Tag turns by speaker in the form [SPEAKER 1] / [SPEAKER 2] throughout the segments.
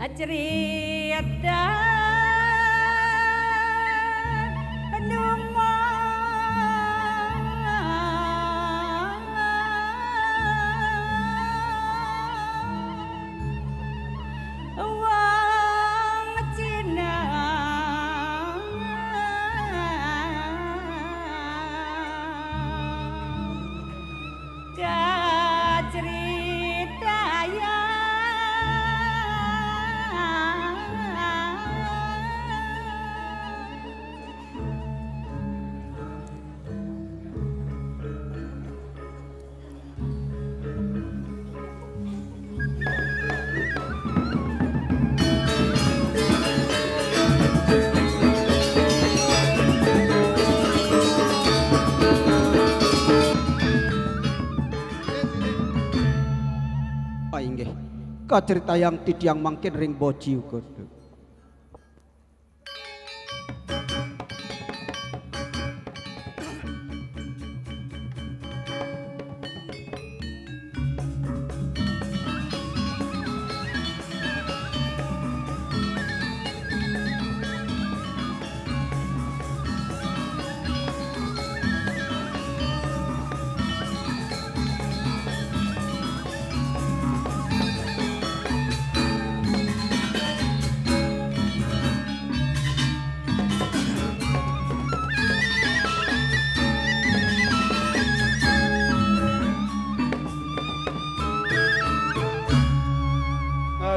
[SPEAKER 1] cerita
[SPEAKER 2] inggih kacerita yang tidiang mangkin ring boji uga.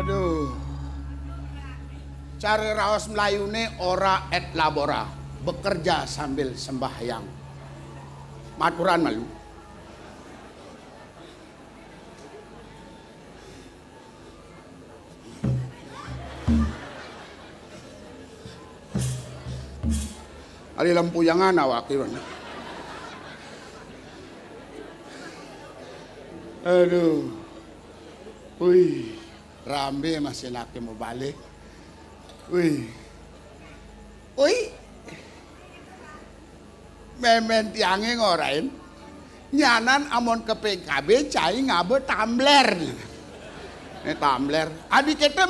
[SPEAKER 3] Aduh, cara raos Melayune ora et labora, bekerja sambil sembahyang. Maturan malu. Ali lampu yang ana wakil. Aduh, wih. Rambe masih nak mau balik. Wih. Memen tiange ngorain. Nyanan amon ke PKB cai ngabe Tumbler. Ini Tumbler. Adik kita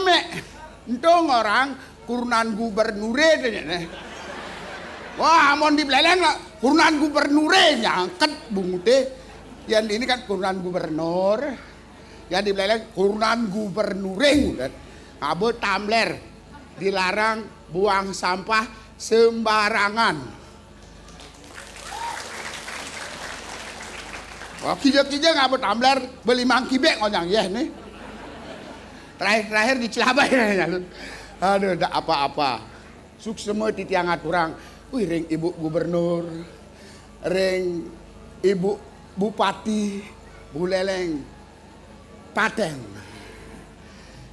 [SPEAKER 3] entong orang kurunan gubernure nih. Wah, amon di Beleleng lah kurunan gubernure nyangket bungute. Yang ini kan kurunan gubernur. Yang di Beleleng kurunan gubernuring abe Tumbler dilarang buang sampah sembarangan. Wah kijak-kijak abe Tumbler beli mangkibek ngonyang ya nih. Terakhir di Cilabai aduh tak apa-apa. Sukses semua titiang aturang. Wih ring ibu gubernur, ring ibu bupati, Buleleng. Paten.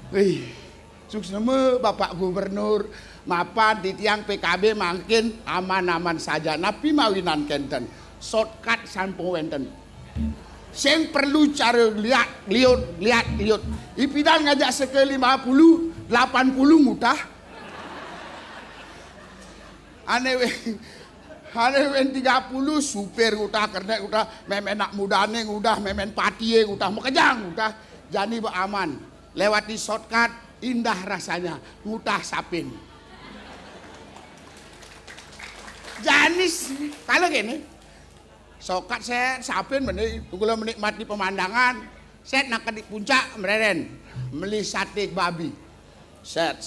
[SPEAKER 3] Wih, sukses semua Bapak Gubernur, mapan di tiang PKB makin aman-aman saja. Napi mawinan kenten, shortcut sampo wenten. Sing perlu cara lihat. Ipidan ngajak seke 50, 80 mudah. Aneh 30 supir udah kerja udah memen nak mudane udah memen patie udah mekejang udah. Jadi aman, lewat di shortcut indah rasanya, mudah sapin. Janis kalau gini, shortcut saya sapin kalau menikmati pemandangan, saya nak di puncak mereren, beli sate babi, set,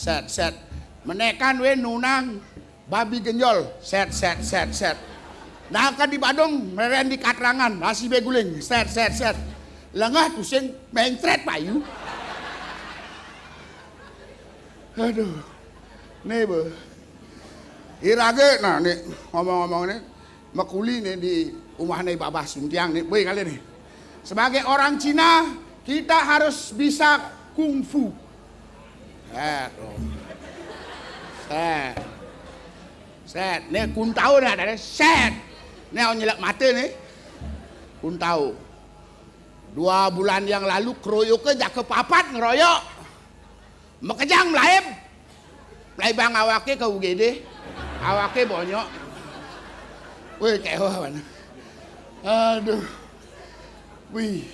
[SPEAKER 3] menekan we nunang babi genjol, set. Nah kan di Badung mereren di Katrangan, nasi beguling, set. Lengah pusing mentret payu. Aduh. Nih be. Irage nah nih ngomong-ngomong nih makuli nih di rumah nih Babah Suntiang nih. Boy kali nih. Sebagai orang Cina kita harus bisa kungfu. Set. Nih kuntau dah ada set. Nih orang nyelak mata nih. Kuntau. 2 bulan yang lalu keroyoknya jak kepapat ngeroyok. Mekejang melaib. Melaib bang awake ke UGD. Awake bonyok. Wih kewa mana. Aduh. Wih.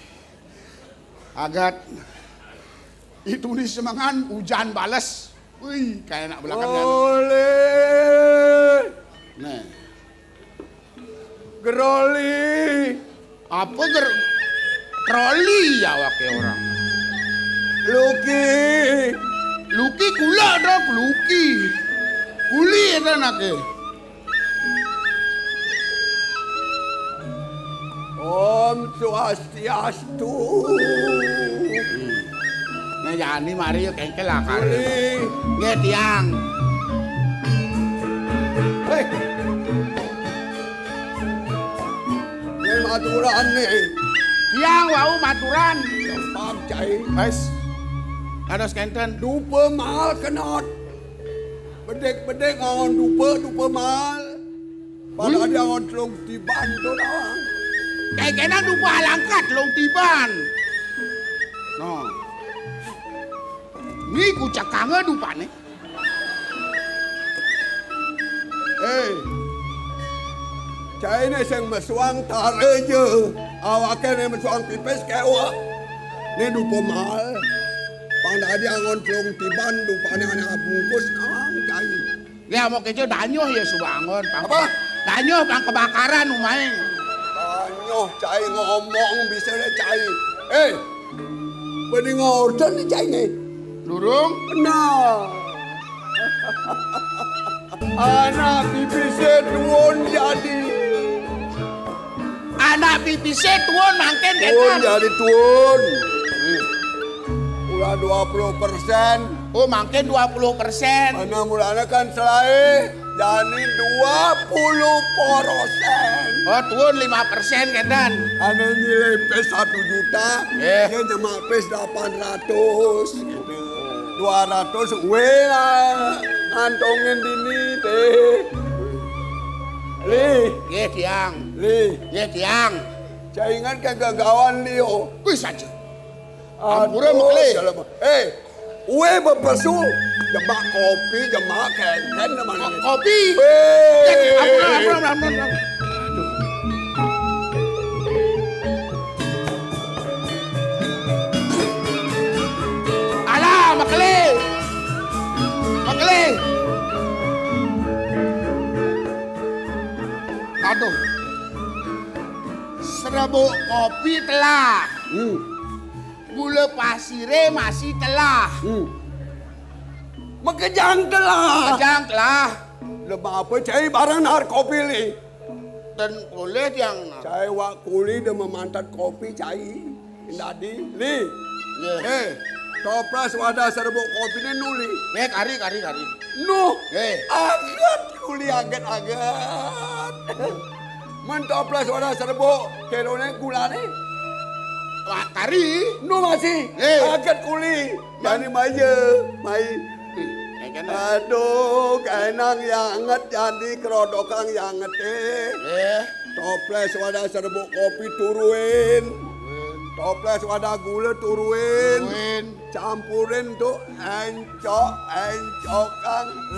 [SPEAKER 3] Agat. Itu di semangan hujan bales. Wih, kayak anak belakangnya.
[SPEAKER 1] Oleh.
[SPEAKER 3] Nah,
[SPEAKER 1] Geroli.
[SPEAKER 3] apa troli ya wakil orang.
[SPEAKER 1] Luki.
[SPEAKER 3] Luki gula dong, Luki. Kuli itu anaknya.
[SPEAKER 1] Om Swastiastu.
[SPEAKER 3] Nah, yani mari yuk kengkel lah kan.
[SPEAKER 1] Kuli.
[SPEAKER 3] Nggih tiang.
[SPEAKER 1] Hei. Ini maturan nih.
[SPEAKER 3] Tiang wau maturan.
[SPEAKER 1] Gampang cai.
[SPEAKER 3] Guys. Ada skenten.
[SPEAKER 1] Dupa mal kenot. Bedek-bedek ngon dupa mal. Pada dia ngon telung tiban tu doang.
[SPEAKER 3] Kayak kena dupa alangkat long tiban. No. Ni kucak kangen dupa nih.
[SPEAKER 1] Eh. Cai ni sing mesuang tare je. Awak ni mesuang pipis kewa. Ni dupa mal. Pada dia ngon telung tiban dupa ni anak bungkus doang cai.
[SPEAKER 3] Ya mau kejo danyoh ya subangon.
[SPEAKER 1] Apa?
[SPEAKER 3] Danyoh pang kebakaran umain.
[SPEAKER 1] Banyak cai ngomong bisa deh cai. Eh. Beri ngordan ni cai ni.
[SPEAKER 3] Durung?
[SPEAKER 1] Nah. Anak bibisnya tuon jadi.
[SPEAKER 3] Anak pipisnya tuon mangken
[SPEAKER 1] Tuon
[SPEAKER 3] ketan.
[SPEAKER 1] jadi tuon. Ulah 20%.
[SPEAKER 3] Oh mangken 20%.
[SPEAKER 1] Mana mulanya kan selai. Jadi 20%.
[SPEAKER 3] Oh tuon 5% ketan.
[SPEAKER 1] Ane nilai pes 1 juta. Dia nyemak pes 800. Gitu. 200 lah. Antongin dini teh. Li.
[SPEAKER 3] Ye tiang.
[SPEAKER 1] Li.
[SPEAKER 3] Ye tiang.
[SPEAKER 1] Caingan kegagawan Leo.
[SPEAKER 3] Wih saja.
[SPEAKER 1] Ampura
[SPEAKER 3] Ampura makli.
[SPEAKER 1] Ue berpesu. Jemak kopi, jemak keken mana ni.
[SPEAKER 3] Kopi. Ampura. Alah, makli. Aduh. Serbuk kopi telah. Gula pasire masih telah.
[SPEAKER 1] Makejang telah.
[SPEAKER 3] Kejang telah.
[SPEAKER 1] Lebah apa cai barang nahar kopi li.
[SPEAKER 3] Dan kulit yang
[SPEAKER 1] Cai wak kuli dia memantat kopi cai. Tadi li. Topras wadah serbuk kopi ni nuli.
[SPEAKER 3] kari.
[SPEAKER 1] Nu.
[SPEAKER 3] Eh.
[SPEAKER 1] Agat kuli agat. Mentoplas wadah serbuk kilo ni gula ni.
[SPEAKER 3] Kari.
[SPEAKER 1] Nu masih. Agat kuli. Jadi mai. Aduh, kainang yang anget jadi kerodokang yang anget Toples wadah serbuk kopi turuin. Toples wadah gula turuin. Campurin tuh encok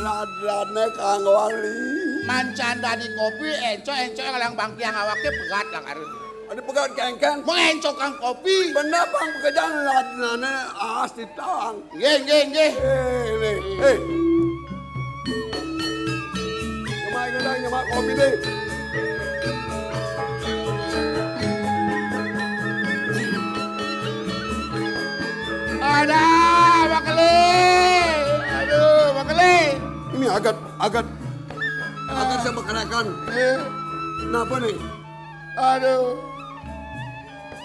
[SPEAKER 1] lad-ladnya kang wali.
[SPEAKER 3] Mancan dari kopi, encok yang bangkiang awaknya berat lah kari.
[SPEAKER 1] Ada pegat kengkeng.
[SPEAKER 3] Mengencokkan kopi.
[SPEAKER 1] Bener bang pekerjaan lad-ladnya as ditang.
[SPEAKER 3] Nggih.
[SPEAKER 1] Nyemak kopi deh.
[SPEAKER 3] Ada, Makli.
[SPEAKER 1] Ini agak saya berkerakan. Kenapa nih?
[SPEAKER 3] Aduh.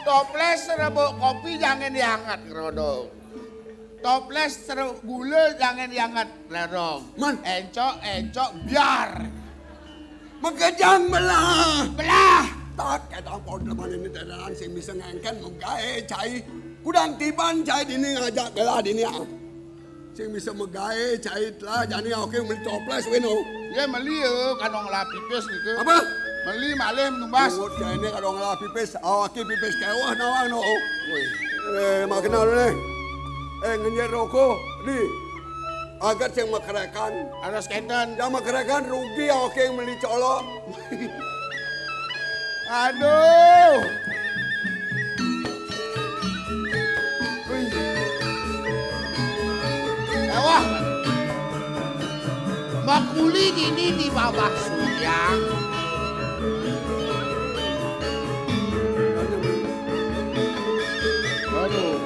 [SPEAKER 3] Toples serbuk kopi jangan diangkat, kerodong. Toples serbuk gula jangan diangkat, kerodong.
[SPEAKER 1] Man.
[SPEAKER 3] Encok, biar.
[SPEAKER 1] Mengejang belah. Tak kata apa teman ini tenan sing bisa ngengken menggae cai. Kudang tiban cai dini ngajak belah dini ah. Sing bisa menggae cai telah jani oke beli toples weno.
[SPEAKER 3] Ya meli ya kanong lah pipis nih ke.
[SPEAKER 1] Apa?
[SPEAKER 3] Meli malih numbas.
[SPEAKER 1] Buat cai ini kadang lah pipis awaki pipis kewah nawang no.
[SPEAKER 3] Woi.
[SPEAKER 1] Mak kenal nih. Ngenyer rokok di. Agat yang makerakan.
[SPEAKER 3] Ada skenden.
[SPEAKER 1] Yang makerakan rugi oke yang beli colok.
[SPEAKER 3] Aduh. Bakuli gini di bawah suyang. Waduh.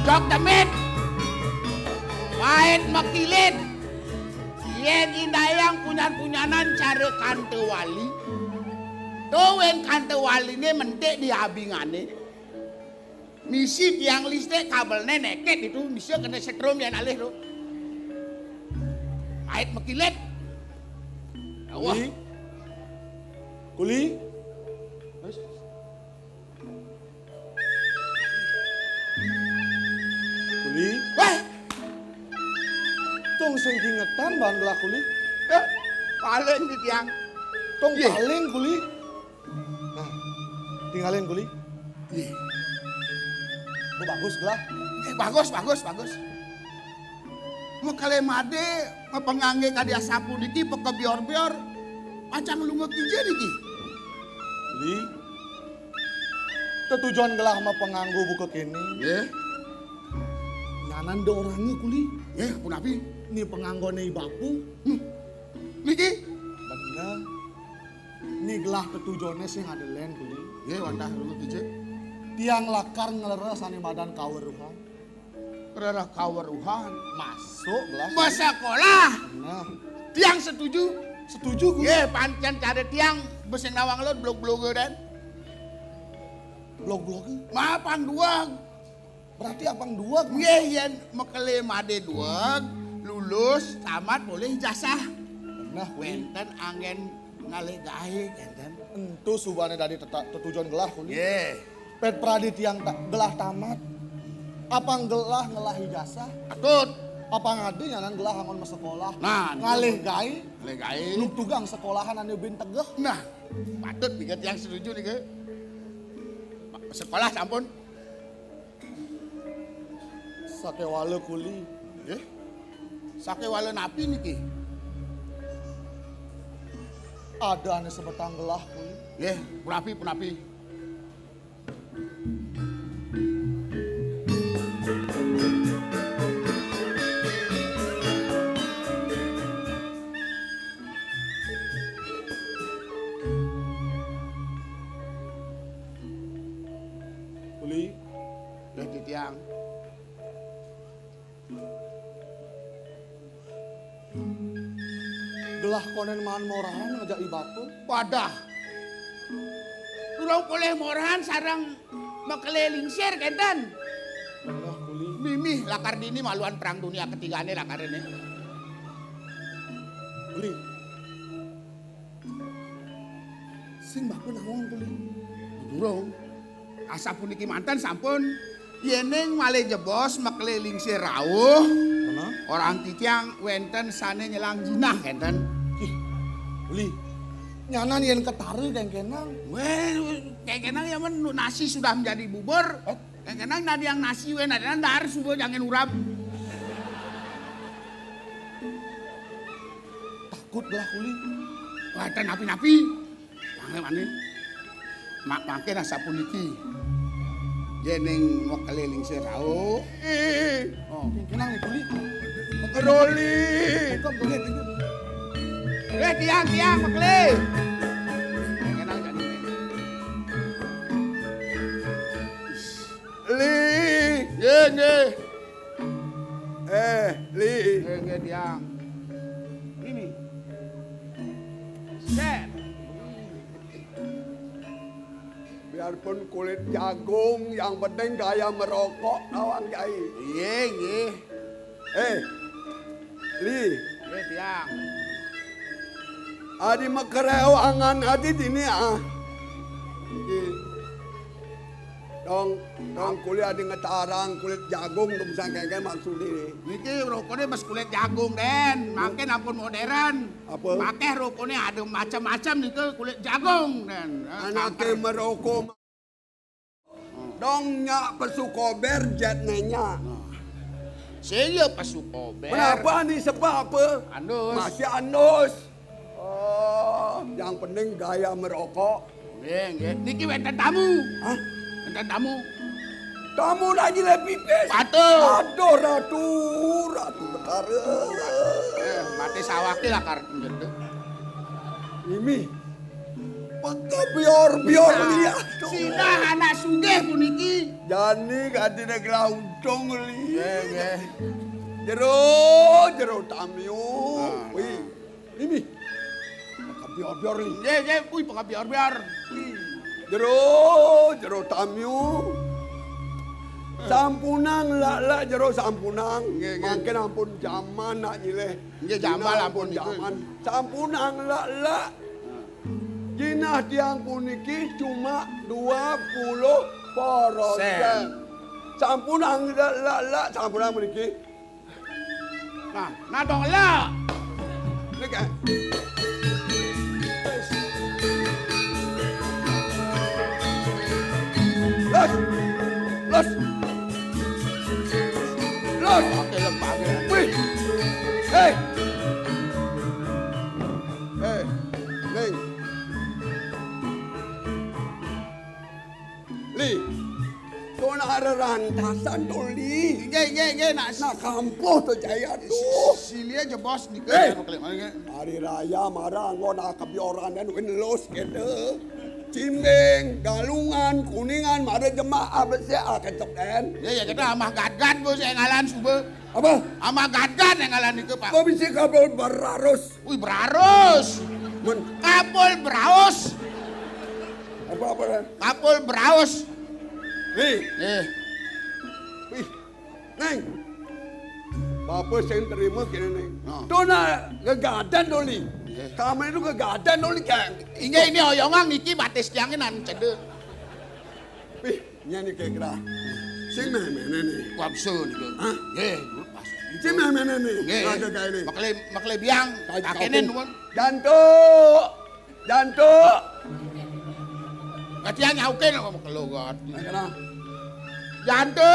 [SPEAKER 3] Jok demit. Main makilit. Yen indayang punyan-punyanan cara kante wali. Tuwen kante wali ini mentek di abingane. Misi tiang listrik kabelnya neket itu bisa kena setrum yang alih tuh. Ait mekilet. Wah.
[SPEAKER 1] Kuli. Kuli.
[SPEAKER 3] Wah,
[SPEAKER 1] Tong sing dingetan bahan gelah kuli.
[SPEAKER 3] paling di tiang.
[SPEAKER 1] Tong
[SPEAKER 3] Ye.
[SPEAKER 1] paling kuli. Nah, tinggalin kuli.
[SPEAKER 3] Ih,
[SPEAKER 1] Bu bagus gelah.
[SPEAKER 3] bagus. Mau kalian made, mau pengangge kadia sapu diki, peke bior-bior, macam lu ngekija diki.
[SPEAKER 1] Kuli. Ketujuan gelah sama penganggu buka kini.
[SPEAKER 3] Ya,
[SPEAKER 1] Nyanan do orangnya kuli.
[SPEAKER 3] ya, punapi.
[SPEAKER 1] Ini penganggone bapu.
[SPEAKER 3] Niki,
[SPEAKER 1] Bener. Ini gelah ketujuannya sing ada lain kuli.
[SPEAKER 3] ya, wadah lu ngekija.
[SPEAKER 1] Tiang lakar ngeleres ane badan kaweruhan.
[SPEAKER 3] Rara kaweruhan.
[SPEAKER 1] Masuk gelah.
[SPEAKER 3] Masa sekolah,
[SPEAKER 1] Nah,
[SPEAKER 3] tiang setuju.
[SPEAKER 1] setuju kuli.
[SPEAKER 3] Ya, pancen cari tiang, beseng nawang lo, blog-blog dan.
[SPEAKER 1] Blog-blog.
[SPEAKER 3] Mapang duang.
[SPEAKER 1] Berarti apang dua kuli.
[SPEAKER 3] Yen mekele made duang, lulus, tamat boleh ijazah.
[SPEAKER 1] Nah, kuli.
[SPEAKER 3] Wenten angen ngalih gawe enten.
[SPEAKER 1] Entu subane dari tetujuan gelah kuli.
[SPEAKER 3] Ye,
[SPEAKER 1] Pet pradit yang gelah tamat. Apang gelah ngelah ijazah.
[SPEAKER 3] atut
[SPEAKER 1] Apang ade nyanan gelah angon ma sekolah.
[SPEAKER 3] Nah,
[SPEAKER 1] ngalih gawe.
[SPEAKER 3] ngalih gawe.
[SPEAKER 1] Lu tugang sekolahan ane bin tegeh.
[SPEAKER 3] Nah, patut bikin yang setuju nih ke. Sekolah sampun.
[SPEAKER 1] Sakewale kuli.
[SPEAKER 3] Ye. Sake wale napi niki.
[SPEAKER 1] Ada ane sebetang gelah kuli.
[SPEAKER 3] Ye, punapi.
[SPEAKER 1] Kuli.
[SPEAKER 3] Udah di tiang.
[SPEAKER 1] Gelah konen man morahan ngajak ibapu.
[SPEAKER 3] Wadah. Turang boleh morahan sarang mekeliling share kenten.
[SPEAKER 1] Belah kuli.
[SPEAKER 3] Mimi lakar dini maluan perang dunia ketiga ini lakar ini.
[SPEAKER 1] Kuli. Sing bapu nawang kuli.
[SPEAKER 3] Durung. Asa puniki mantan sampun. Yeneng malih jebos mekeliling share rawuh.
[SPEAKER 1] Mana?
[SPEAKER 3] Orang titiang wenten sane nyelang jinah kenten.
[SPEAKER 1] Ih. Kuli. Nyanan yen ketari kengkenang.
[SPEAKER 3] Weh, kenang ya men nasi sudah menjadi bubur. Kenang nadi yang nasi weh nadi dar subuh jangan urap.
[SPEAKER 1] Takut gelah kuli.
[SPEAKER 3] Wah, dan napi-napi. Mangke makin asa puniki. Jeneng mau keliling serau.
[SPEAKER 1] Oh, kengkenang nih kuli.
[SPEAKER 3] Roli.
[SPEAKER 1] Kok boleh.
[SPEAKER 3] Tiang, makle. Kenang jadi.
[SPEAKER 1] Li.
[SPEAKER 3] Nge.
[SPEAKER 1] Li.
[SPEAKER 3] Nge tiang. Ini. Set.
[SPEAKER 1] Biarpun kulit jagung, yang penting gaya merokok lawan Kiai.
[SPEAKER 3] Iya.
[SPEAKER 1] Li.
[SPEAKER 3] Tiang.
[SPEAKER 1] Adi makereo angan adi dini ah. Dong kulit adi ngetarang kulit jagung dong sangkengke maksud ini.
[SPEAKER 3] Niki rokoknya mas kulit jagung den, makin ampun modern.
[SPEAKER 1] Apa?
[SPEAKER 3] Pakai rokoknya ada macam-macam niki kulit jagung den.
[SPEAKER 1] Anaknya merokok. Dong nyak pesukober jet nenya.
[SPEAKER 3] Saya pasukober.
[SPEAKER 1] Kenapa nih sebab apa?
[SPEAKER 3] Andus.
[SPEAKER 1] Masih andus. Oh, yang penting gaya merokok.
[SPEAKER 3] Nggih. Niki wenten tamu.
[SPEAKER 1] Hah?
[SPEAKER 3] Wenten tamu.
[SPEAKER 1] Kamu nak jilai pipis.
[SPEAKER 3] Patuh.
[SPEAKER 1] Aduh ratu negara.
[SPEAKER 3] Mati sawake lah karep njende.
[SPEAKER 1] Mimi. Pakai biar lihat.
[SPEAKER 3] Sinah anak sugih puniki.
[SPEAKER 1] Jani katine glaudong li.
[SPEAKER 3] Nggih.
[SPEAKER 1] Jero tamiu. Wih. Mimi. Pakai biar li.
[SPEAKER 3] Nggih, kuwi biar.
[SPEAKER 1] Jero tamiu. Sampunang lak jero sampunang. Makin ampun zaman nak nyileh.
[SPEAKER 3] Nggih jamal ampun
[SPEAKER 1] zaman. Sampunang lak. Jinah tiang puniki cuma 20%. Sampunang lak sampunang puniki.
[SPEAKER 3] Nah dong lah.
[SPEAKER 1] Ni kan. Los.
[SPEAKER 3] Oke lembang.
[SPEAKER 1] Wih. Hei. Neng. Li. Kau nak ada rantasan tu Li.
[SPEAKER 3] Nggih nak
[SPEAKER 1] Kampuh tu jaya tu.
[SPEAKER 3] sili aja bos nih.
[SPEAKER 1] Hari raya marah kau nak kebioran dan los kena. Cimbeng, Galungan, Kuningan, ada jemaah besar akan cekden.
[SPEAKER 3] Ya kita amah gad bos yang ngalan subuh.
[SPEAKER 1] Apa?
[SPEAKER 3] Amah gad yang ngalan itu pak.
[SPEAKER 1] Kau bisa kabel berarus.
[SPEAKER 3] Wih berarus. Kapul beraus.
[SPEAKER 1] Apa?
[SPEAKER 3] Kapul beraus.
[SPEAKER 1] Nih, wih, Neng. Bapa saya terima kena Neng. Tu nak gegadan doli. Kamu itu gegadan doli kan?
[SPEAKER 3] Ini oyongan niki batis tiangin an cede.
[SPEAKER 1] Wih, nyanyi kira. Sing mana nih?
[SPEAKER 3] Wabsu niku.
[SPEAKER 1] Hah?
[SPEAKER 3] Nggih, pas.
[SPEAKER 1] Sing mana nih?
[SPEAKER 3] Nggih.
[SPEAKER 1] Ada kaya ini.
[SPEAKER 3] Makle biang. Kakene nuwun.
[SPEAKER 1] Janto.
[SPEAKER 3] Katian nyaukeun kok keluar.
[SPEAKER 1] Kenapa?
[SPEAKER 3] Jantu.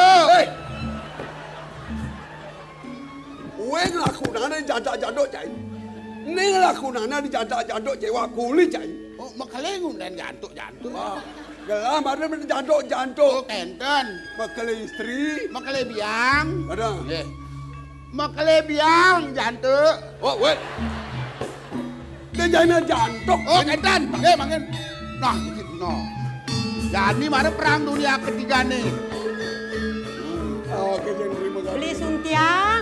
[SPEAKER 1] Weng lakunana jadok cai. Ning lakunana di jadok cai wa kuli cai.
[SPEAKER 3] Oh, makale ngunden jantu.
[SPEAKER 1] Gelam ada jadok janto.
[SPEAKER 3] Oh, kenten.
[SPEAKER 1] Makale istri.
[SPEAKER 3] Makale biang.
[SPEAKER 1] Ada.
[SPEAKER 3] Nggih. Makale biang jantu.
[SPEAKER 1] Oh, wait. Dia jangan jantok.
[SPEAKER 3] Oh, kenten. Nggih, mangken. Nah, iki no. Jadi mana perang dunia ketiga nih.
[SPEAKER 1] Oke, jangan terima kasih.
[SPEAKER 4] Beli suntiang.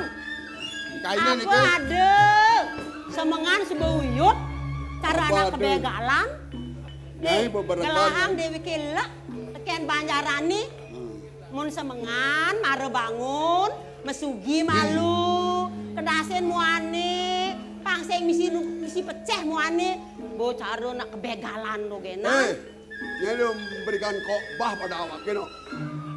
[SPEAKER 3] Kainnya nih
[SPEAKER 4] Apa ada? Semengan sebuyut. Cara
[SPEAKER 1] Apa
[SPEAKER 4] anak
[SPEAKER 1] ada?
[SPEAKER 4] kebegalan.
[SPEAKER 1] Nyai beberapa
[SPEAKER 4] Kelahang Dewi Kila. Tekian Banjarani. Mun semengan, mare bangun. Mesugi malu. Kedasen muane. Pangseng misi pecah muane. Bocaro nak kebegalan lo gena.
[SPEAKER 1] Dia memberikan khotbah pada awak keno.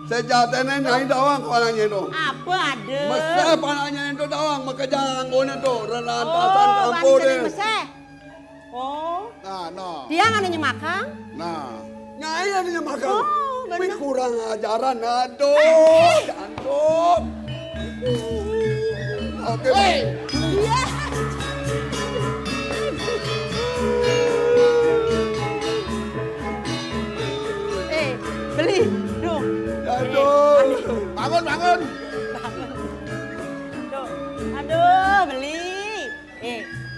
[SPEAKER 1] Sejatanya nyai dawang kepalanya itu.
[SPEAKER 4] Apa ada?
[SPEAKER 1] Meseh panahnya itu dawang makanya anggun itu renantasan kampung
[SPEAKER 4] banyak
[SPEAKER 1] deh.
[SPEAKER 4] meseh. Oh,
[SPEAKER 3] Nah, no.
[SPEAKER 4] dia nggak nyemakang?
[SPEAKER 3] Nah.
[SPEAKER 1] Nyai ada makan.
[SPEAKER 4] Oh, benar.
[SPEAKER 1] Wih, kurang ajaran aduh. Jantung. Oke.
[SPEAKER 3] Hei.
[SPEAKER 4] Iya. Beli, dong.
[SPEAKER 1] Jantung.
[SPEAKER 3] Bangun.
[SPEAKER 4] Aduh, beli.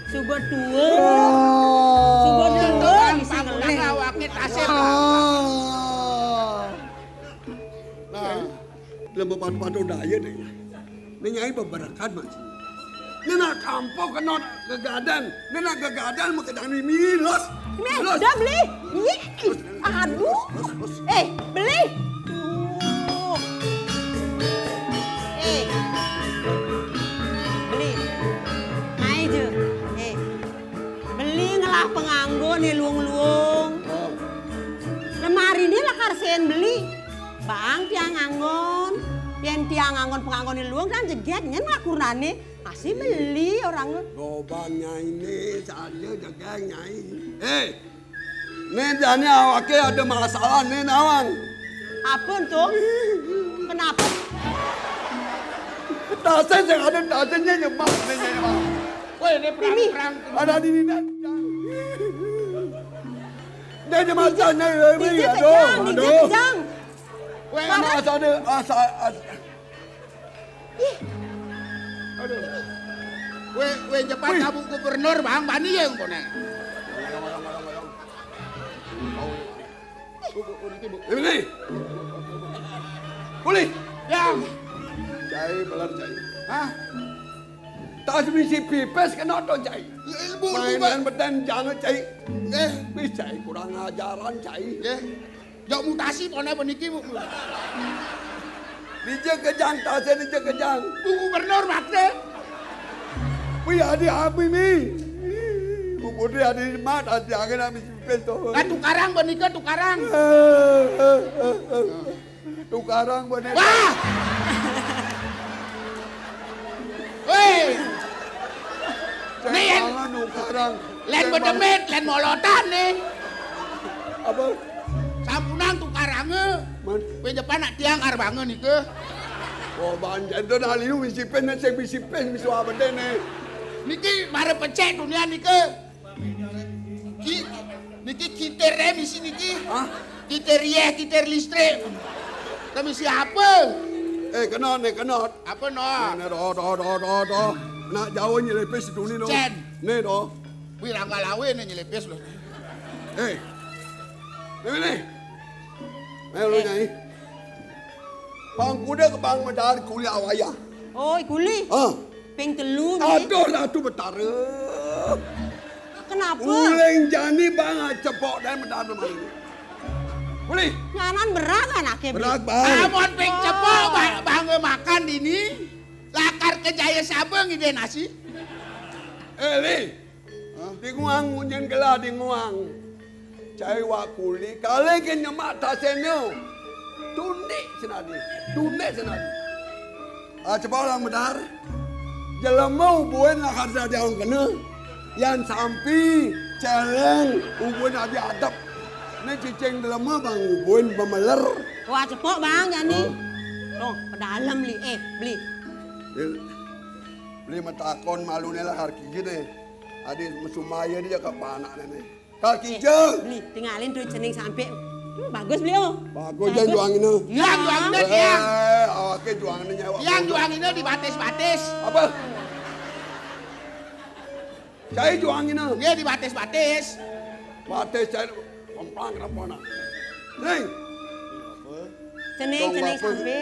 [SPEAKER 4] Subuh tua.
[SPEAKER 1] Ah.
[SPEAKER 4] Subuh tua bisa
[SPEAKER 3] Bangun
[SPEAKER 4] ngelih.
[SPEAKER 3] awake tasir. Nah.
[SPEAKER 1] Lembah padu-padu daya deh. Ini nyai beberkan macam. Ini nak kampung kena gegadan. Ini nak gegadan mau kedang ini milos.
[SPEAKER 4] Nih, udah beli. Iya. Aduh. Beli. Tuh. Beli. Naik je. Beli ngelah penganggo nih luang-luang. Lemari ini lah karsen beli. Bang tiang anggon. Yang tiang anggon penganggon nih luang kan jegetnya ngakurnane. Masih beli orangnya.
[SPEAKER 1] Gobang nyai ini saja jaga nyai. Ini jani awaknya ada masalah nih nawang.
[SPEAKER 4] Apa tuh? Kenapa?
[SPEAKER 1] Tasen yang ada tasennya nyemak nih nyai.
[SPEAKER 3] Woi, ini perang.
[SPEAKER 1] Ada di sini. Dia macam nyai.
[SPEAKER 4] Dijang.
[SPEAKER 3] Weh,
[SPEAKER 1] Mana asal ada asal. Aduh.
[SPEAKER 3] Weh Jepang kamu gubernur bang, bani yang kau neng.
[SPEAKER 1] Ini. Kuli.
[SPEAKER 3] Yang,
[SPEAKER 1] Cai belar cai.
[SPEAKER 3] hah?
[SPEAKER 1] Tak misi pipes kena tu cai.
[SPEAKER 3] Ilmu
[SPEAKER 1] Mainan beten jangan cai.
[SPEAKER 3] Eh,
[SPEAKER 1] Bisa cai kurang ajaran cai.
[SPEAKER 3] jauh mutasi kau neng peniki bu.
[SPEAKER 1] Dia kejang tak saya dia kejang.
[SPEAKER 3] Bu gubernur makne.
[SPEAKER 1] Pi adi api mi. Putri adi mat adi angin misi pipes tu.
[SPEAKER 3] Kan tukarang benika tukarang.
[SPEAKER 1] Tukarang bener.
[SPEAKER 3] Wah! Weh, Nih, yang-
[SPEAKER 1] Jangan tukarang.
[SPEAKER 3] len bedemit, len molotan nih.
[SPEAKER 1] Apa?
[SPEAKER 3] Sampunang tukarangnya.
[SPEAKER 1] Man.
[SPEAKER 3] Weh Jepang nak tiang arbange nih ke.
[SPEAKER 1] Oh banjir tu dah liu misi pen nak saya misi pen misi apa benda ni.
[SPEAKER 3] Niki mare pecek dunia nih ke. Niki kiter misi niki.
[SPEAKER 1] Hah?
[SPEAKER 3] Kiter listrik. Kami siapa?
[SPEAKER 1] Kena ni kena.
[SPEAKER 3] Apa no?
[SPEAKER 1] Ni do. Nak jauh ni lepes tu ni no.
[SPEAKER 3] Cen.
[SPEAKER 1] Ni do.
[SPEAKER 3] Wih rangga lawe nih nyelepes loh.
[SPEAKER 1] Ni. Mai lu nyai. Bang kuda ke bang medar kuliah awaya.
[SPEAKER 4] Oi, kuli.
[SPEAKER 1] Ha.
[SPEAKER 4] Ping telu ni.
[SPEAKER 1] Aduh lah tu betara.
[SPEAKER 4] Kenapa?
[SPEAKER 1] Uleng jani bang cepok dan medar mana ni. Boleh?
[SPEAKER 4] Nyanan berak anaknya. Bli.
[SPEAKER 1] Berak bang.
[SPEAKER 3] Amon ping cepok bange makan ini. Lakar ke Jaya Sabang ide nasi.
[SPEAKER 1] Li. Di nguang munyen gelah di nguang. Cai wa kuli kale ke nyemak tasenyo. Tunik senadi. Cepat orang medar. Jelemau buan lah karena dia orang kena. Yang sampai celeng ubuan ada adab. Ni cicing jelemau bang ubuan pemeler.
[SPEAKER 4] Wah, cepok bang jadi. Loh, pedalam li. Beli.
[SPEAKER 1] Beli matakon malu ni lah kaki gini. Adik mesumaya dia kat panak ni. Kaki je.
[SPEAKER 4] Beli, tinggalin tu cening sampai. Bagus beli oh.
[SPEAKER 1] Bagus jangan juang ini.
[SPEAKER 3] Yang juang ini tiang.
[SPEAKER 1] Awak ke juang ini nyawa.
[SPEAKER 3] Yang juang ini dibatis-batis.
[SPEAKER 1] Apa? Saya juang ini.
[SPEAKER 3] Dia dibatis-batis.
[SPEAKER 1] Batis saya komplang kenapa nak? Neng.
[SPEAKER 4] Cening
[SPEAKER 1] Dong,
[SPEAKER 4] cening
[SPEAKER 1] Bapak.
[SPEAKER 4] sampai.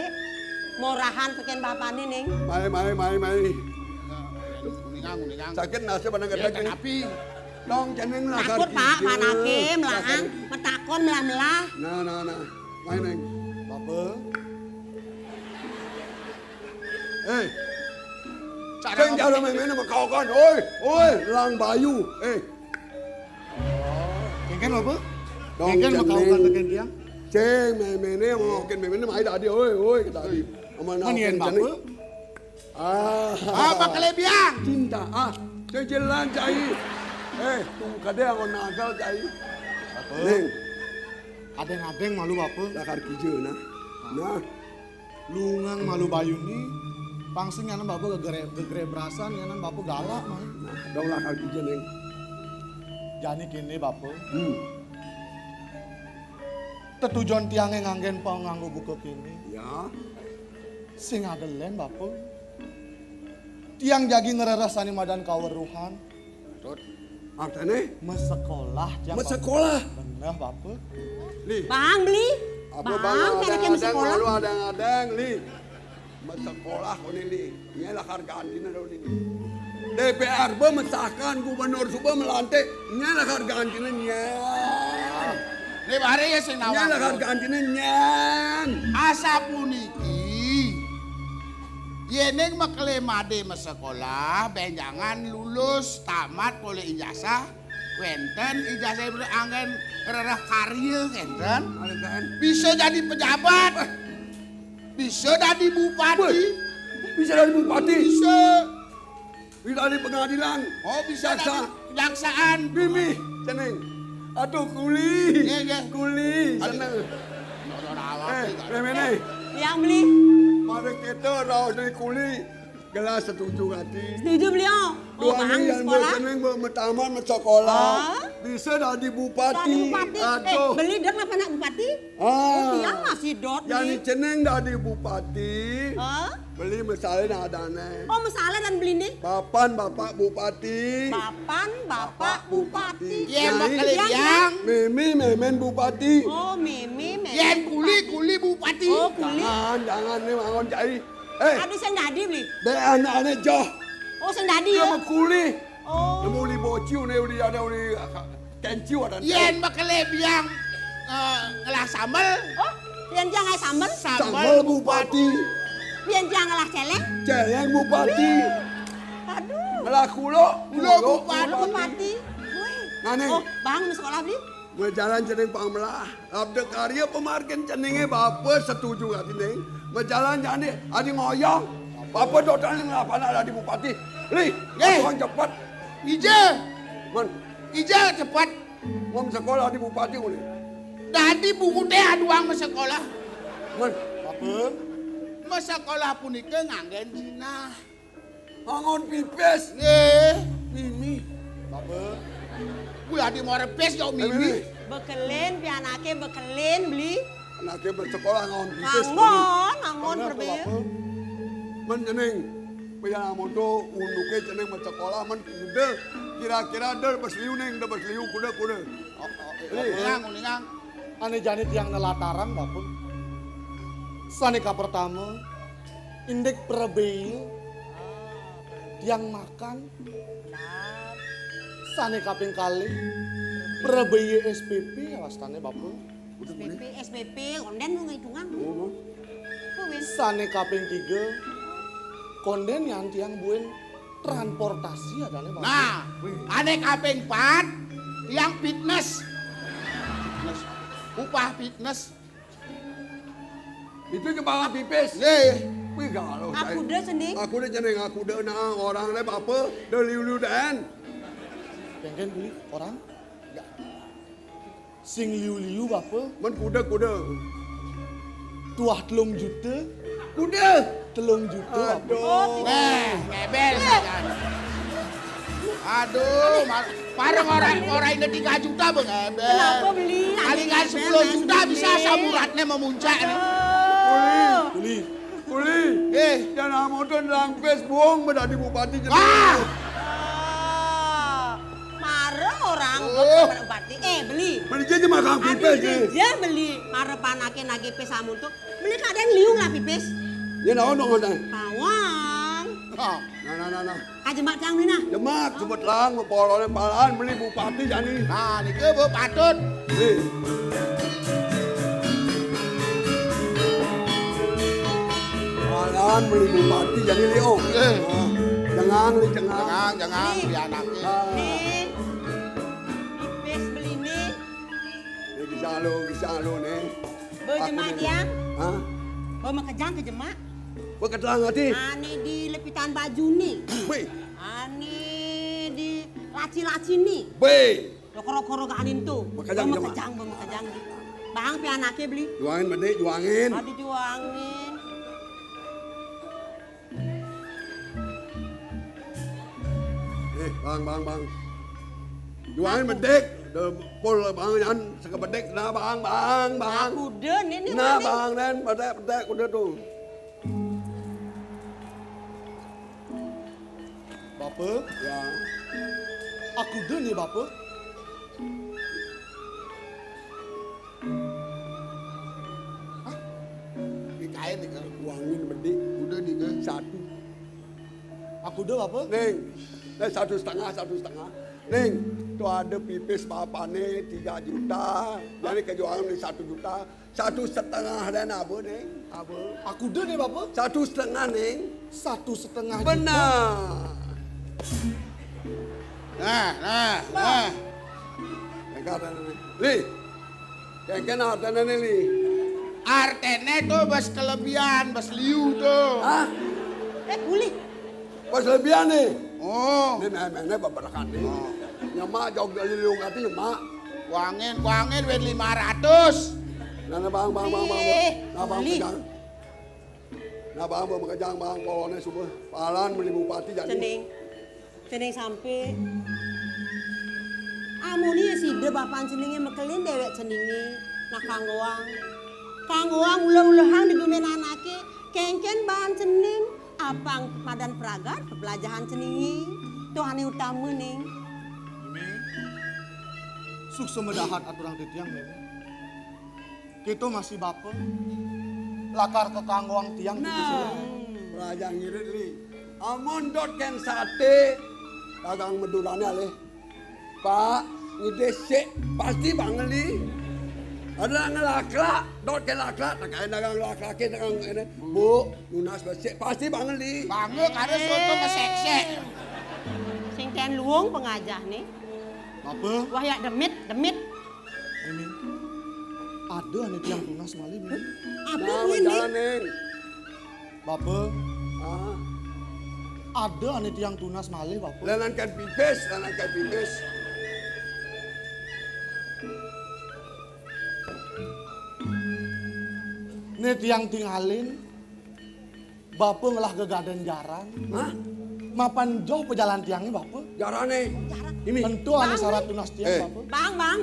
[SPEAKER 4] Morahan peken bapak ni neng.
[SPEAKER 1] Mai.
[SPEAKER 3] Kuningang.
[SPEAKER 1] Sakit nasi pada
[SPEAKER 3] Dia
[SPEAKER 1] kata
[SPEAKER 3] kan api.
[SPEAKER 1] Dong jeneng lah.
[SPEAKER 4] Takut pak, manake melahang, metakon melah-melah.
[SPEAKER 1] Nah. Main neng.
[SPEAKER 2] Apa?
[SPEAKER 1] Ceng jauh main sama kau kan. Oi, lang bayu.
[SPEAKER 2] Kengken apa?
[SPEAKER 1] Dong
[SPEAKER 2] Kengken mau kau kan tekan tiang?
[SPEAKER 1] Ceng main ni mau makin main ni mai dah dia. Oi kata dia. Aman
[SPEAKER 2] Manian bapa?
[SPEAKER 3] Apa kelebihan?
[SPEAKER 1] Cinta jalan cai. Tunggu kadang orang nagal cai. Neng,
[SPEAKER 2] Adeng-adeng malu bapa?
[SPEAKER 1] lakar kija nah.
[SPEAKER 2] Lungang malu bayu ni. Pangsing nyanan bapa gegere berasan, nyanan bapa galak mah.
[SPEAKER 1] Dong lakar kija neng.
[SPEAKER 2] Jani kini bapa. Tetujuan tiangnya nganggen pang nganggo buka kini.
[SPEAKER 1] Ya.
[SPEAKER 2] Sing adelen bapa. Tiang jagi ngererasani madan kaweruhan.
[SPEAKER 1] Artinya,
[SPEAKER 2] Mesekolah jang.
[SPEAKER 1] sekolah.
[SPEAKER 2] Bener bapa.
[SPEAKER 1] Li.
[SPEAKER 4] Bang beli.
[SPEAKER 1] Apa
[SPEAKER 4] Bang,
[SPEAKER 1] bang
[SPEAKER 4] kena sekolah.
[SPEAKER 1] Lalu adang li. Sekolah kau ni li. Ini lakar ganti na daw li. DPR memecahkan gubernur suba melantik. Ini lakar ganti na nyan.
[SPEAKER 3] Ini bare ya sing
[SPEAKER 1] Ini lakar
[SPEAKER 3] nawang.
[SPEAKER 1] ganti na nyan.
[SPEAKER 3] Asa puniki. Yeneng maklemade sekolah, benjangan lulus tamat oleh ijazah. Wenten ijazah itu angin rerah karya kenten.
[SPEAKER 1] Kan?
[SPEAKER 3] Bisa jadi pejabat. Bisa jadi bupati.
[SPEAKER 1] Bisa dari bupati.
[SPEAKER 3] Bisa.
[SPEAKER 1] Bisa dari pengadilan.
[SPEAKER 3] Oh bisa
[SPEAKER 1] Jaksa.
[SPEAKER 3] jadi kejaksaan.
[SPEAKER 1] Bimi. Seneng. Aduh kuli.
[SPEAKER 3] Iya.
[SPEAKER 1] Kuli. Seneng. Remene.
[SPEAKER 4] Yang beli.
[SPEAKER 1] Mari kita raw dari kuli. gelas setuju hati.
[SPEAKER 4] Setuju beliau? Oh,
[SPEAKER 1] Dua
[SPEAKER 4] bang,
[SPEAKER 1] ni yang
[SPEAKER 4] sekolah?
[SPEAKER 1] berseneng bertaman bersekolah.
[SPEAKER 4] Ah.
[SPEAKER 1] Bisa dah di
[SPEAKER 4] Tadi
[SPEAKER 1] bupati.
[SPEAKER 4] bupati.
[SPEAKER 1] Aduh.
[SPEAKER 4] Beli dek apa nak bupati?
[SPEAKER 1] Ah.
[SPEAKER 4] Oh, dia masih dot
[SPEAKER 1] Yang
[SPEAKER 4] beli.
[SPEAKER 1] ni ceneng dah di bupati.
[SPEAKER 4] Ah?
[SPEAKER 1] Beli masalah ada ne.
[SPEAKER 4] Oh, masalah dan beli ni?
[SPEAKER 1] Bapan bapak bupati.
[SPEAKER 4] Bapan, bapak, bupati.
[SPEAKER 3] Yen
[SPEAKER 1] Nyai.
[SPEAKER 3] bakal
[SPEAKER 4] Yang,
[SPEAKER 3] biang.
[SPEAKER 1] Mimi memen bupati.
[SPEAKER 4] Oh, meme.
[SPEAKER 3] Yen kuli bupati.
[SPEAKER 4] Oh, kulit.
[SPEAKER 1] Jangan ni mangon cai. Eh,
[SPEAKER 4] Ada sing dadi beli.
[SPEAKER 1] be anak-anak jah.
[SPEAKER 4] Oh, sing dadi
[SPEAKER 1] Dia
[SPEAKER 4] ya.
[SPEAKER 1] makuli.
[SPEAKER 4] Oh.
[SPEAKER 1] Dia muli bociu ni uli ada uli kenciu ada.
[SPEAKER 3] Yen bakal biang ngelah sambal.
[SPEAKER 4] Oh, pian jangan sambal.
[SPEAKER 1] Sambal bupati.
[SPEAKER 4] Pian jangan lah celeng.
[SPEAKER 1] Celeng bupati.
[SPEAKER 4] Aduh.
[SPEAKER 1] Melaku lo.
[SPEAKER 3] Kulo
[SPEAKER 4] Kulo
[SPEAKER 3] bupati.
[SPEAKER 4] bupati. Weh.
[SPEAKER 1] Nani.
[SPEAKER 4] Oh, bang mau sekolah beli?
[SPEAKER 1] Berjalan ceneng pangmelah. Abde karya pemarken cenenge bapa setuju hati neng. Berjalan jani adi ngoyong. Bapa dokter ni ngapa nak ada di bupati. Li, orang cepat.
[SPEAKER 3] Ije,
[SPEAKER 1] Man,
[SPEAKER 3] ije cepat.
[SPEAKER 1] mau sekolah di bupati boleh.
[SPEAKER 3] Dadi buku teh aduang sekolah.
[SPEAKER 1] Man, apa?
[SPEAKER 3] Sekolah punika nganggen Cina.
[SPEAKER 1] Angon pipes.
[SPEAKER 3] Mimi. Apa? Kuwi adi mau repes yo Mimi.
[SPEAKER 4] Bekelen, pianake bekelen beli.
[SPEAKER 1] Anaknya bersekolah angon pipes.
[SPEAKER 4] Angon berbeda.
[SPEAKER 1] Man ceneng. Paya mondo unduke ceneng bersekolah man kuda. Kira-kira der besliu neng, der besliu kuda.
[SPEAKER 3] Uningang.
[SPEAKER 2] Ane jani tiang nelataran bapun. Sanika pertama, indek perebei, tiang makan. Sanika kaping kali, perebei SPP awastane bapun.
[SPEAKER 4] SPP, konden lu ngitungan. Kuwin.
[SPEAKER 2] Sanika kaping 3, konden yang tiang buen transportasi adane bapun.
[SPEAKER 3] Nah, ane kaping 4 yang fitness. Upah fitness.
[SPEAKER 1] Itu kepala pipes. Wih galau saya.
[SPEAKER 4] Aku dah sendiri.
[SPEAKER 1] Aku dah ceneng aku dah nah orang lain apa dah liu-liu dan.
[SPEAKER 2] Pengen beli orang? Sing liu-liu bapa,
[SPEAKER 1] Man kuda.
[SPEAKER 2] tuah 3 juta,
[SPEAKER 1] Kuda.
[SPEAKER 2] 3 juta bapa.
[SPEAKER 1] Aduh.
[SPEAKER 3] Ngebel kan. Aduh, parang orang ini 3 juta
[SPEAKER 4] Kenapa
[SPEAKER 3] bengebel.
[SPEAKER 4] beli?
[SPEAKER 3] Palingan 10 juta bisa samuratnya memuncak nih.
[SPEAKER 1] Kuli. Jangan motor dalam Facebook pada di bupati jadi.
[SPEAKER 3] Wah!
[SPEAKER 4] Marah orang bupati. Beli.
[SPEAKER 1] Beli je makan pipes je.
[SPEAKER 4] Dia beli. Marah panake nage pes amun tuh. Beli kadang liung lah pipes.
[SPEAKER 1] Ya naon dong ada.
[SPEAKER 4] Tawang.
[SPEAKER 1] Nah.
[SPEAKER 4] Kajemak cang ni nah.
[SPEAKER 1] Jemak sebut lang polone palaan beli bupati jani.
[SPEAKER 3] Nah, ini ke patut.
[SPEAKER 1] Palaan beli bupati jadi Leo. Jangan.
[SPEAKER 3] Jangan biar anaknya.
[SPEAKER 4] Nih. Pipes beli nih.
[SPEAKER 1] Kisah lu nih.
[SPEAKER 4] Berjemak tiang.
[SPEAKER 1] Hah?
[SPEAKER 4] Kejang kejemak.
[SPEAKER 1] Berketelang hati.
[SPEAKER 4] Ane di lepitan baju nih.
[SPEAKER 1] Wih.
[SPEAKER 4] Ane di laci-laci nih.
[SPEAKER 1] Wih.
[SPEAKER 4] Koro-koro ganin tuh.
[SPEAKER 1] Bekejang jemak.
[SPEAKER 4] Bekejang. Bang pi anaknya beli.
[SPEAKER 1] Juangin bedek, juangin.
[SPEAKER 4] Ada juangin.
[SPEAKER 1] Bang. Juangin bedek. Pol bang yan, saka bedek na bang.
[SPEAKER 4] Aku deh nih.
[SPEAKER 1] Nah bang, dan bedek kuda tuh.
[SPEAKER 2] Bapa,
[SPEAKER 1] Ya.
[SPEAKER 2] aku deh nih bapa.
[SPEAKER 3] Dikain nih kan.
[SPEAKER 1] Juangin bedek.
[SPEAKER 3] Udah nih kan.
[SPEAKER 1] Satu.
[SPEAKER 2] Aku deh bapa.
[SPEAKER 1] Neng. 1,5. Neng. Tuh ada pipis bapane 3 juta. Jadi kejuangan ni 1 juta. 1,5 dan apa neng? Apa?
[SPEAKER 2] Aku deh nih bapa.
[SPEAKER 1] 1,5 neng.
[SPEAKER 2] 1,5 juta.
[SPEAKER 1] Benar.
[SPEAKER 3] Nah.
[SPEAKER 1] Kata nene. Li. Kengken ada nene li.
[SPEAKER 3] Artene tuh bas kelebihan, bas liu tuh.
[SPEAKER 1] Hah?
[SPEAKER 4] Kuli.
[SPEAKER 1] Pas lebihan nih.
[SPEAKER 3] Oh,
[SPEAKER 1] Ini memangnya beberapa nih. Nyemak jauh dari liung hati nyemak.
[SPEAKER 3] kuangin duit 500.
[SPEAKER 1] Nana bang. Nah bang
[SPEAKER 4] Li.
[SPEAKER 1] pegang. Nah bang bekerjaan bang polonnya semua. Palan beli bupati jadi.
[SPEAKER 4] Cening sampai. Amuni si de bapan ceningnya mekelin dewek ceningnya. Nah kanggoang ulah-ulahan di gumen anake. Kengken bahan cening. Apang padan peragat pelajaran ceningnya. Tuhan yang utama nih.
[SPEAKER 2] Sukses medahat aturan titiang Meme. Kita masih baper. Lakar ke kanggoang tiang
[SPEAKER 1] Nah, pelajaran ngirit li. Amon dot ken sate. Dagang medurane alih. Pak, ngidesek pasti bangeli. Ada ngelakla, dot ken lakla, tak ada dagang lakla ke dagang ini. Bu, lunas besek pasti bangeli.
[SPEAKER 3] Bange kada soto kesek-sek.
[SPEAKER 4] Sing ten luung pengajah nih.
[SPEAKER 2] Apa?
[SPEAKER 4] Wah ya demit.
[SPEAKER 2] Meme. Ada nih tiang tunas malih Meme.
[SPEAKER 4] Apa
[SPEAKER 1] Nah,
[SPEAKER 4] ini?
[SPEAKER 1] jalanin.
[SPEAKER 2] Bapak,
[SPEAKER 1] Ah,
[SPEAKER 2] ada nih tiang tunas malih Bapak.
[SPEAKER 1] lanangkan pipis.
[SPEAKER 2] Nih tiang tinggalin. Bapak ngelah gegaden jarang.
[SPEAKER 1] Hah?
[SPEAKER 2] Mapan jauh pejalan tiangnya Bapak.
[SPEAKER 1] Jarane. Ini.
[SPEAKER 2] Tentu ada syarat tunas tiang Bapak.
[SPEAKER 4] Bang,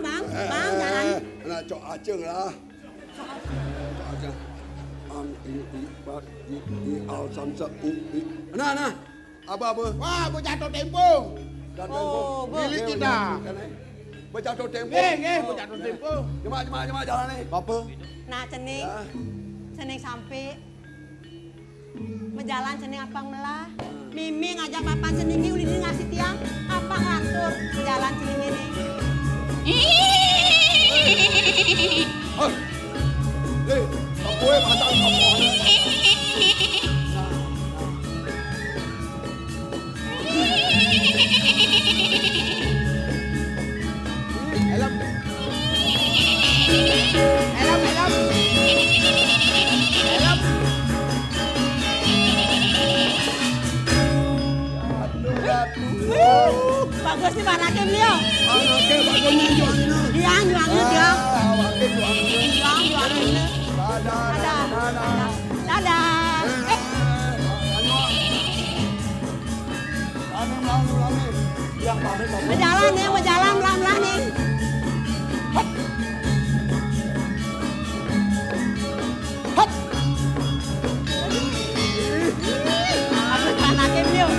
[SPEAKER 4] jalan.
[SPEAKER 1] Nah, cok aceng lah. Cok aceng. An i bat i al samsa u i. Nah. Apa?
[SPEAKER 3] Wah, bocah tempung.
[SPEAKER 4] Oh,
[SPEAKER 3] Milik kita.
[SPEAKER 1] Berjatuh tempo.
[SPEAKER 3] Bocah tempung.
[SPEAKER 1] Cuma jalan nih.
[SPEAKER 2] Bapak,
[SPEAKER 4] Nah cening sampai menjalan cening apang melah. Mimi ngajak papan cening ini udah ngasih tiang. Apa ngatur jalan cening ini?
[SPEAKER 1] Aku pasang kamu.
[SPEAKER 3] Helm.
[SPEAKER 4] Bagus nih anaknya beliau.
[SPEAKER 1] Anaknya bagus jualnya.
[SPEAKER 4] Juangnya dia.
[SPEAKER 1] Awaknya jualnya.
[SPEAKER 4] Dadah.
[SPEAKER 2] yang pamit Bapak.
[SPEAKER 4] Berjalan pelan-pelan nih. Bagus anaknya beliau.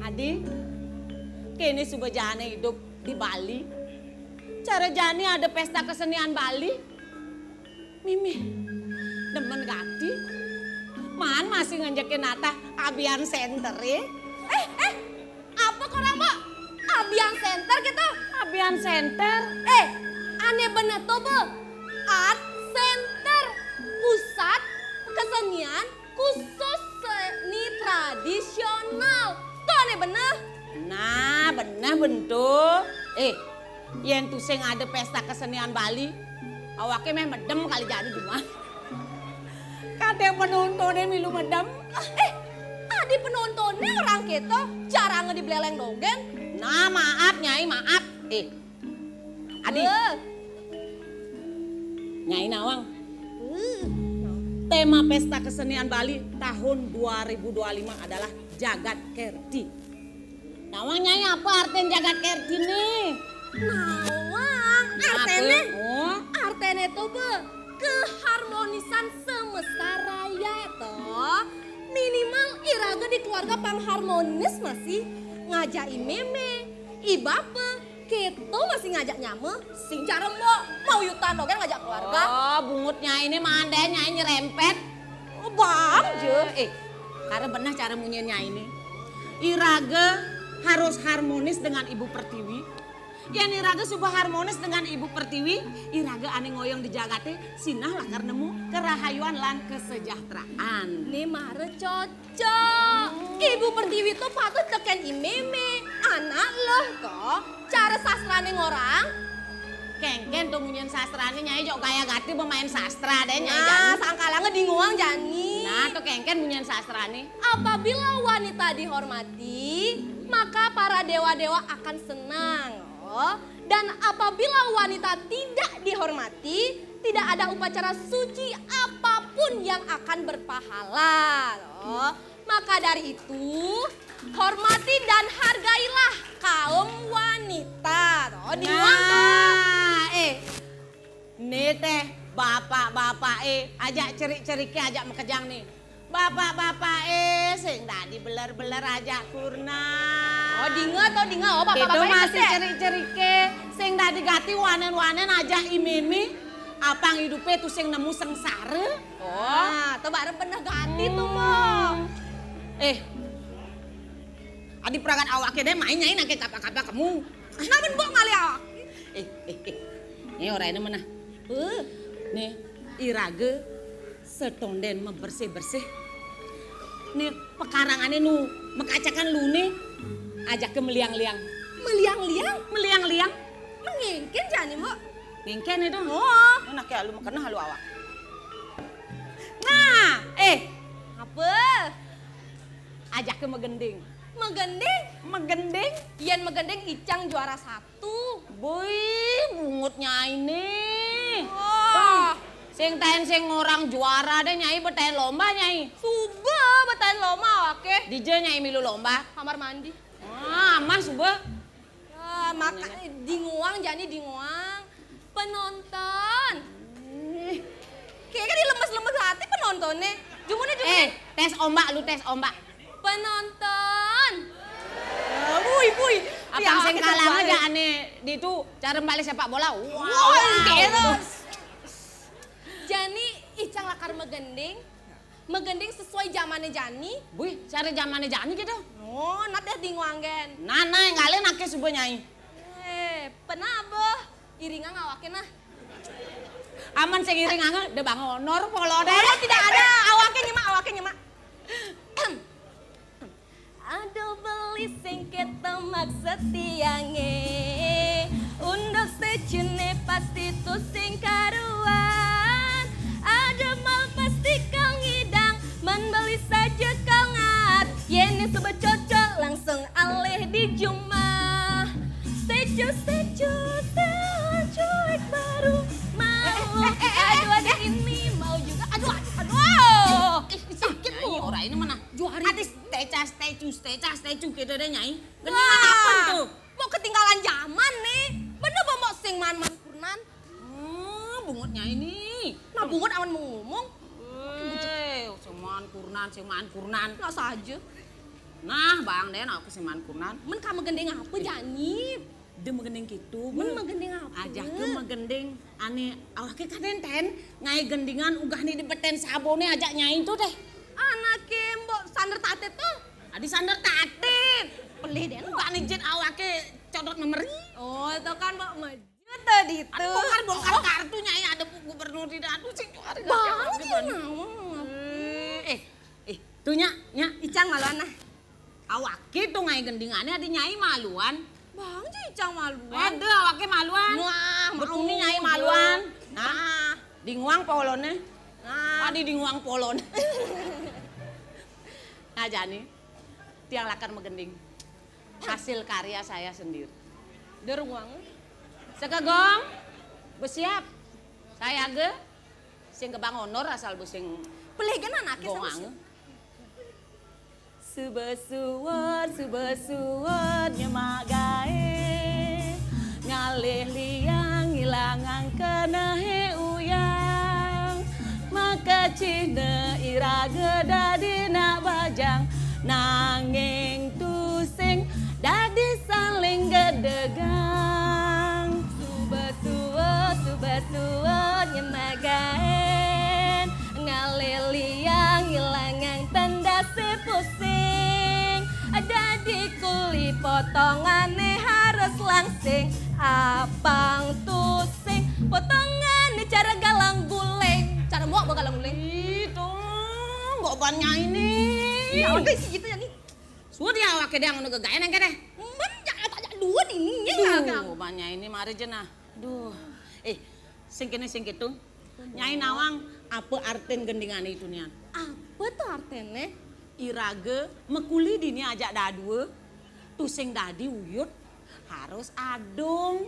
[SPEAKER 4] Adi, kini sudah jane hidup di Bali. Cara jane ada pesta kesenian Bali. Mimi, demen gati. Man masih ngejekin Nata Abian Center ya.
[SPEAKER 5] Apa korang Mbak? Abian Center gitu?
[SPEAKER 4] Abian Center.
[SPEAKER 5] Aneh bener tuh Bu. Art Center. Pusat kesenian khusus seni tradisional. Tuh aneh bener.
[SPEAKER 4] Nah, bener bentuk. Yang tuh sing ada pesta kesenian Bali. Awaknya meh medem kali jadi cuma. Kata penontonnya milu medem.
[SPEAKER 5] Adi penontonnya orang kita jarang dibeleleng dongeng.
[SPEAKER 4] Nah, maaf Nyai, maaf. Adi, Nyai Nawang. Tema pesta kesenian Bali tahun 2025 adalah Jagat Kerti. Nawang Nyai apa artinya Jagat Kerti nih?
[SPEAKER 5] Nawang, artene.
[SPEAKER 4] Oh,
[SPEAKER 5] Artene tuh Bu. keharmonisan semesta raya toh. Minimal iraga di keluarga pangharmonis masih ngajak meme, ibape, keto masih ngajak nyame, sing cara mau yutan oke ngajak keluarga.
[SPEAKER 4] Oh, bungutnya ini mandanya nyerempet.
[SPEAKER 5] Oh, bam je.
[SPEAKER 4] Karena benar cara munyinya ini. Iraga harus harmonis dengan Ibu Pertiwi. Yang Iraga sudah harmonis dengan Ibu Pertiwi, Iraga ane ngoyong di jagate sinah lah karena nemu kerahayuan lan kesejahteraan.
[SPEAKER 5] Nih mare cocok. Ibu Pertiwi tuh patut teken imeme, anak loh kok. Cara sastrane ngorang.
[SPEAKER 4] Kengken tuh munyin sastrane nyai jok kaya gati pemain sastra deh nyai
[SPEAKER 5] Nah,
[SPEAKER 4] Jani.
[SPEAKER 5] sangkalange di nguang Jani.
[SPEAKER 4] Nah tuh kengken munyin sastrane.
[SPEAKER 5] Apabila wanita dihormati, maka para dewa-dewa akan senang. Oh. Dan apabila wanita tidak dihormati, tidak ada upacara suci apapun yang akan berpahala. Oh. Maka dari itu, hormati dan hargailah kaum wanita. Oh, di
[SPEAKER 4] Nah, nih teh bapak-bapak ajak cerik-ceriknya ajak mekejang nih. Bapak-bapak sing tadi beler-beler ajak kurna.
[SPEAKER 5] Oh, dinga oh
[SPEAKER 4] Itu
[SPEAKER 5] bapak-bapak
[SPEAKER 4] masih cerik-cerike sing tadi gati wanen-wanen ajak imimi. Apang hidupnya tuh sing nemu sengsara.
[SPEAKER 5] Nah, tuh bareng pernah ganti tuh, Mo.
[SPEAKER 4] Adi peragat awake deh main nyai nake kapa-kapa kamu.
[SPEAKER 5] Namun Mbok ngali awak.
[SPEAKER 4] Ini orangnya mana? Nih, Iraga setonden membersih-bersih. Nih pekarangannya nu mekacakan lu nih ajak ke meliang-liang.
[SPEAKER 5] Meliang-liang,
[SPEAKER 4] Meliang-liang.
[SPEAKER 5] mengingkin Jani, Mbok.
[SPEAKER 4] Ngengken itu. Oh. Enak ya lu makan halu awak. Nah,
[SPEAKER 5] Apa?
[SPEAKER 4] ajak ke megending.
[SPEAKER 5] Megending?
[SPEAKER 4] Megending?
[SPEAKER 5] Yen megending Icang juara 1.
[SPEAKER 4] Boy, bungutnya ini.
[SPEAKER 5] Oh.
[SPEAKER 4] Sing ten sing orang juara deh nyai beten lomba nyai.
[SPEAKER 5] Suba betain loma awake.
[SPEAKER 4] DJ nyai milu lomba.
[SPEAKER 5] Kamar mandi.
[SPEAKER 4] Mas suba.
[SPEAKER 5] Maka di nguang Jani di nguang. Penonton. Kayaknya di lemes-lemes hati penontonnya. Jumune.
[SPEAKER 4] Tes ombak lu tes ombak.
[SPEAKER 5] Penonton. Bui.
[SPEAKER 4] Abang sing kalah aja aneh di itu cara balik sepak bola.
[SPEAKER 5] Wow. Terus. Jani Icang lakar megending. Megending sesuai zamannya Jani.
[SPEAKER 4] Boy, cari zamannya jani gitu.
[SPEAKER 5] Oh, nate di nguanggen.
[SPEAKER 4] Nana yang kalian nake subuh nyai.
[SPEAKER 5] Penabeh. Iringan ngawakin nah.
[SPEAKER 4] Aman sing iring angge de bang honor polo deh.
[SPEAKER 5] Oh, tidak ada. Awake nyemak. Aduh beli singket temak setiange. Undok secune pasti tu sing karuan. Ada mal pasti kau ngidang. Man beli saja kau ngat. Yene sobat cocok langsung alih di Jumah. Seju cuek baru mau. Aduh ini mau juga. Aduh.
[SPEAKER 4] Sakit lu. Orang ini mana?
[SPEAKER 5] Juari.
[SPEAKER 4] Ati stecu gitu deh nyai. Geningan apa tuh?
[SPEAKER 5] Mau ketinggalan zaman nih. Bener ba mau sing man kurnan.
[SPEAKER 4] Bungutnya ini.
[SPEAKER 5] Nah bungut awan mau ngomong.
[SPEAKER 4] Semaan kurnan.
[SPEAKER 5] Nah saja.
[SPEAKER 4] Nah, bang deh aku semaan kurnan.
[SPEAKER 5] Men kamu gendeng apa Jani?
[SPEAKER 4] Dia megending gitu.
[SPEAKER 5] Men megendeng apa?
[SPEAKER 4] Ajak ke megending. Ane awake kaden ten ngai gendingan ugah nih di beten sabone ajak nyai itu deh.
[SPEAKER 5] Anak mbok sander tate tuh.
[SPEAKER 4] Adi sander tatit.
[SPEAKER 5] Pelih deh.
[SPEAKER 4] Ugah nih jen awake codot memeri.
[SPEAKER 5] Oh itu kan mbok maju tadi
[SPEAKER 4] Ada
[SPEAKER 5] tuh.
[SPEAKER 4] bongkar kartu nyai ada gubernur tidak aduh sing juara.
[SPEAKER 5] Bang sih
[SPEAKER 4] Tuh nya
[SPEAKER 5] Icang maluan nah.
[SPEAKER 4] awake tuh ngai gendingannya adi nyai maluan.
[SPEAKER 5] Bang sih Icang maluan.
[SPEAKER 4] Ada awake maluan.
[SPEAKER 5] Wah,
[SPEAKER 4] Betul nih
[SPEAKER 5] mau.
[SPEAKER 4] nyai maluan. Nah, di nguang polone.
[SPEAKER 5] Nah.
[SPEAKER 4] Adi di nguang polone. Nah Jani, tiang lakar megending. Hasil karya saya sendiri.
[SPEAKER 5] Deruang.
[SPEAKER 4] Sekegong, bersiap. Saya ge, sing kebang honor asal busing
[SPEAKER 5] Pelih kan anaknya sama
[SPEAKER 4] gongang.
[SPEAKER 5] Subesuwet
[SPEAKER 4] nyemak gae. Ngalih liang ngilangang kenehe uyan. cina irage dadina bajang nanging tusing dadi saling gedegang suba-suwa nyemagaen ngaliliang ilangang tanda pusing dadi kuli potongane harus langsing apang tusing potongane cara galang guling cara mau galang guling itu gak banyak ini ya udah sih gitu ya nih sudah ya awak dia ngono gegaen engke deh tak dua ini ya banyak ini mari jenah duh sing kitu Nyai Nawang apa arten gendingan itu nian
[SPEAKER 5] Apa tuh artene?
[SPEAKER 4] irage mekuli dini ajak dadue tusing dadi uyut harus adung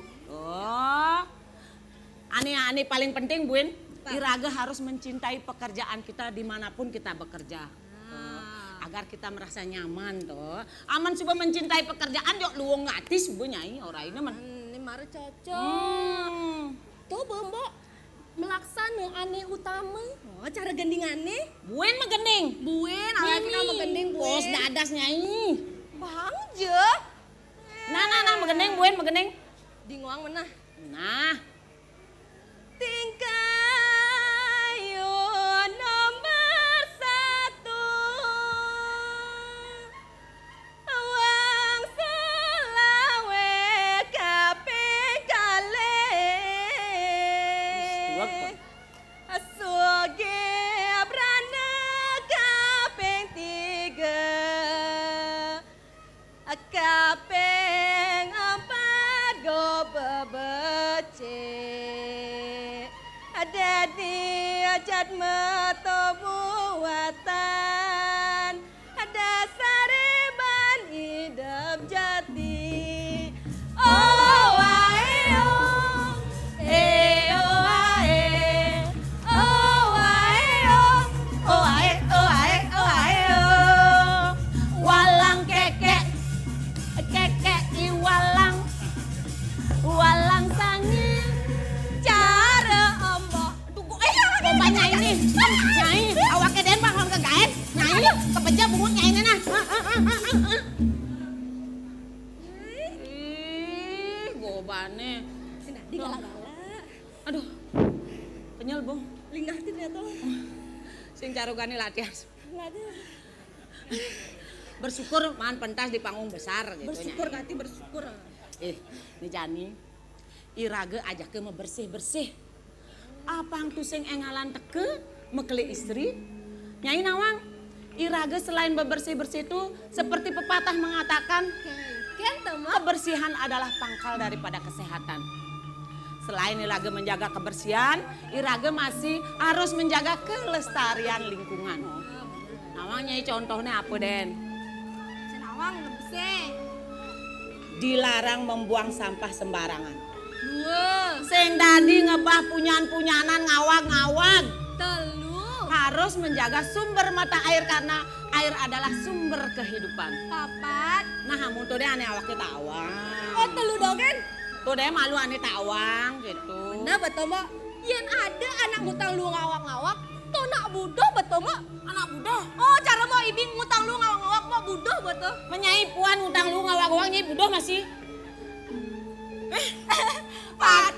[SPEAKER 4] Ani paling penting Buin irage harus mencintai pekerjaan kita dimanapun kita bekerja agar kita merasa nyaman toh aman coba mencintai pekerjaan jok luwung ngatis Bu Nyai ora ini man
[SPEAKER 5] Ini mari cocok. Tuh Mbok melaksana ane utama. Oh, cara gendingannya.
[SPEAKER 4] Buin megending
[SPEAKER 5] Buin, ala kita megending Buin.
[SPEAKER 4] pos dadas Nyai
[SPEAKER 5] Bang je.
[SPEAKER 4] nah megending Buin megending
[SPEAKER 5] Di nguang menah.
[SPEAKER 4] nah
[SPEAKER 5] Tingkayu nomor 1 Wang selawe kaping kalih Sugi brana kaping 3 kaping 4 go bebecik Dadi ajat meto buatan Dasariban hidup jati Oh wae oh oh wae oh wae oh wae oh walang kekek iwalang walang sangi cara ombok dugo banyak ini Nyai awake den bakal kegaen Nyai kepeja bungut Nyai nah gobane digala-gala aduh kenyal Bu lindah ternyata
[SPEAKER 4] sing carugane latihan
[SPEAKER 5] latihan
[SPEAKER 4] bersyukur man pentas di panggung besar gitu
[SPEAKER 5] bersyukur
[SPEAKER 4] Nyai.
[SPEAKER 5] Kati bersyukur
[SPEAKER 4] Nih Jani, irage aja ke bersih-bersih. Apang tusing engalan teke, mekeli istri. Nyai Nawang, irage selain bebersih-bersih itu seperti pepatah mengatakan, kebersihan adalah pangkal daripada kesehatan. Selain irage menjaga kebersihan, irage masih harus menjaga kelestarian lingkungan. Nawang Nyai contohnya apa Den?
[SPEAKER 5] Senawang lebih
[SPEAKER 4] Dilarang membuang sampah sembarangan.
[SPEAKER 5] dua
[SPEAKER 4] Sing dadi ngebah punyan-punyanan ngawag-ngawag.
[SPEAKER 5] telu
[SPEAKER 4] Harus menjaga sumber mata air karena air adalah sumber kehidupan.
[SPEAKER 5] papat
[SPEAKER 4] Nah, hamun tuh deh aneh awaknya tawang.
[SPEAKER 5] oh telu dogen
[SPEAKER 4] Tuh deh malu aneh tawang gitu.
[SPEAKER 5] nah betul mbak yang ada anak ngutang lu ngawak-ngawak tuh nak budoh betul mbak
[SPEAKER 4] Anak budah.
[SPEAKER 5] oh cara mau ibing ngutang lu ngawak-ngawak mau budoh betul
[SPEAKER 4] Menyai puan utang lu ngawag-ngawag nyai budah masih.
[SPEAKER 5] Pak